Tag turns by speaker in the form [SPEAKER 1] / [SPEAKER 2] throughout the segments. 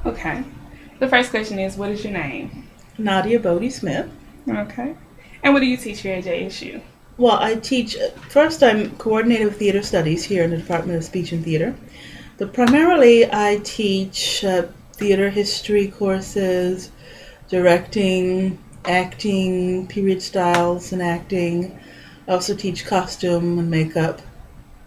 [SPEAKER 1] Okay. The first question is, what is your name?
[SPEAKER 2] Nadia Bodie Smith.
[SPEAKER 1] Okay. And what do you teach here at JSU?
[SPEAKER 2] Well, I teach, first, I'm coordinator of theater studies here in the Department of Speech and Theater. But primarily, I teach theater history courses, directing, acting, period styles and acting. I also teach costume and makeup.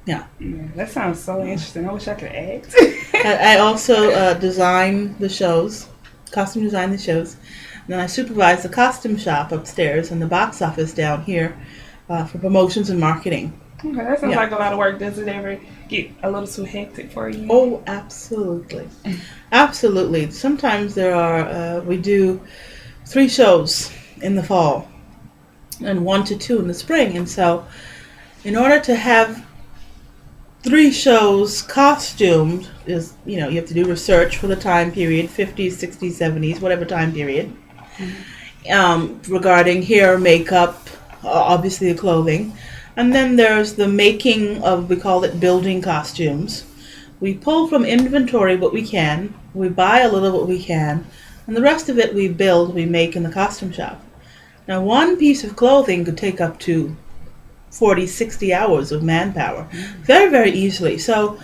[SPEAKER 2] Yeah.
[SPEAKER 1] Yeah, that sounds so interesting. I wish I could act.
[SPEAKER 2] I also design the shows, costume design the shows. And then I supervise the costume shop upstairs and the box office down here for promotions and marketing.
[SPEAKER 1] Okay, that sounds
[SPEAKER 2] Yeah.
[SPEAKER 1] like a lot of work. Does it ever get a little too hectic for you?
[SPEAKER 2] Oh, absolutely. Absolutely. Sometimes we do 3 shows in the fall and 1 to 2 in the spring. And so, in order to have 3 shows costumed, you have to do research for the time period, 50s, 60s, 70s, whatever time period, regarding hair, makeup, obviously the clothing. And then there's the making of, we call it building costumes. We pull from inventory what we can, we buy a little what we can, and the rest of it we make in the costume shop. Now, one piece of clothing could take up to 40, 60 hours of manpower very, very easily. So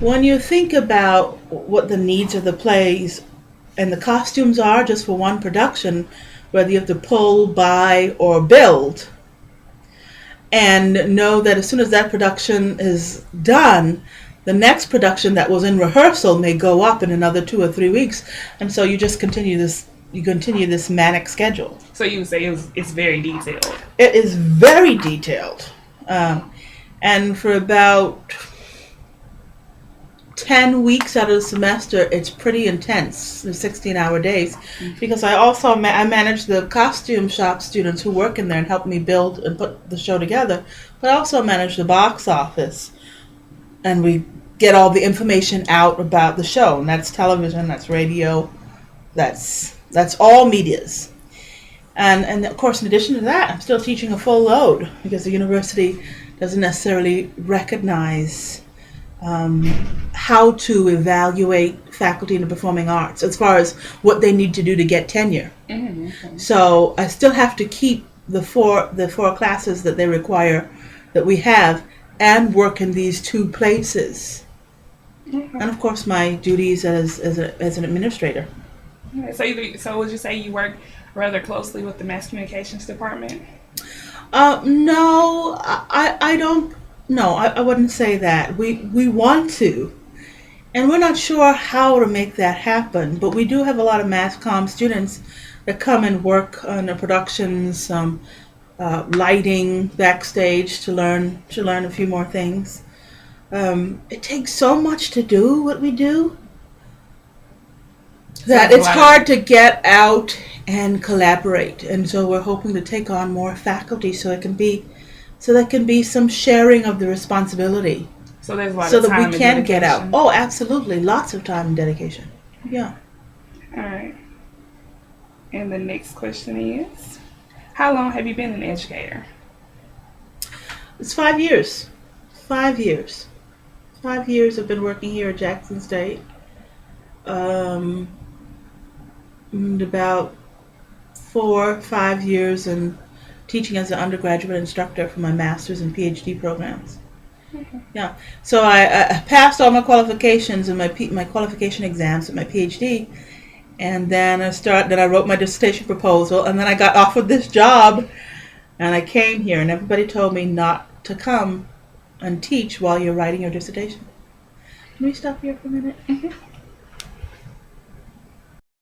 [SPEAKER 2] when you think about what the needs of the plays and the costumes are just for one production, whether you have to pull, buy, or build, and know that as soon as that production is done, the next production that was in rehearsal may go up in another 2 or 3 weeks, and so you just continue this manic schedule.
[SPEAKER 1] So you would say it's very detailed.
[SPEAKER 2] It is very detailed, and for about 10 weeks out of the semester, it's pretty intense, the 16-hour days, because I also I manage the costume shop students who work in there and help me build and put the show together, but I also manage the box office, and we get all the information out about the show, and that's television, that's radio, that's all medias. And of course, in addition to that, I'm still teaching a full load because the university doesn't necessarily recognize how to evaluate faculty in the performing arts as far as what they need to do to get tenure.
[SPEAKER 1] Mm-hmm.
[SPEAKER 2] So I still have to keep the four classes that they require, that we have, and work in these 2 places.
[SPEAKER 1] Okay.
[SPEAKER 2] And of course, my duties as an administrator.
[SPEAKER 1] Okay. So would you say you work rather closely with the mass communications department?
[SPEAKER 2] No, I don't. No, I wouldn't say that. We want to, and we're not sure how to make that happen. But we do have a lot of mass comm students that come and work on the productions, lighting backstage to learn a few more things. It takes so much to do what we do that it's hard to get out and collaborate. And so we're hoping to take on more faculty so there can be some sharing of the responsibility.
[SPEAKER 1] So there's a lot
[SPEAKER 2] so
[SPEAKER 1] of time
[SPEAKER 2] that we can
[SPEAKER 1] and
[SPEAKER 2] get out.
[SPEAKER 1] dedication.
[SPEAKER 2] Oh, absolutely. Lots of time and dedication. Yeah.
[SPEAKER 1] All right. And the next question is, how long have you been an educator?
[SPEAKER 2] It's 5 years. 5 years. 5 years I've been working here at Jackson State. And about 4, 5 years in teaching as an undergraduate instructor for my master's and PhD programs.
[SPEAKER 1] Okay.
[SPEAKER 2] Yeah. So I passed all my qualifications and my qualification exams at my PhD, and then I wrote my dissertation proposal, and then I got offered this job, and I came here, and everybody told me not to come and teach while you're writing your dissertation. Can we stop here for a minute?
[SPEAKER 1] Mm-hmm.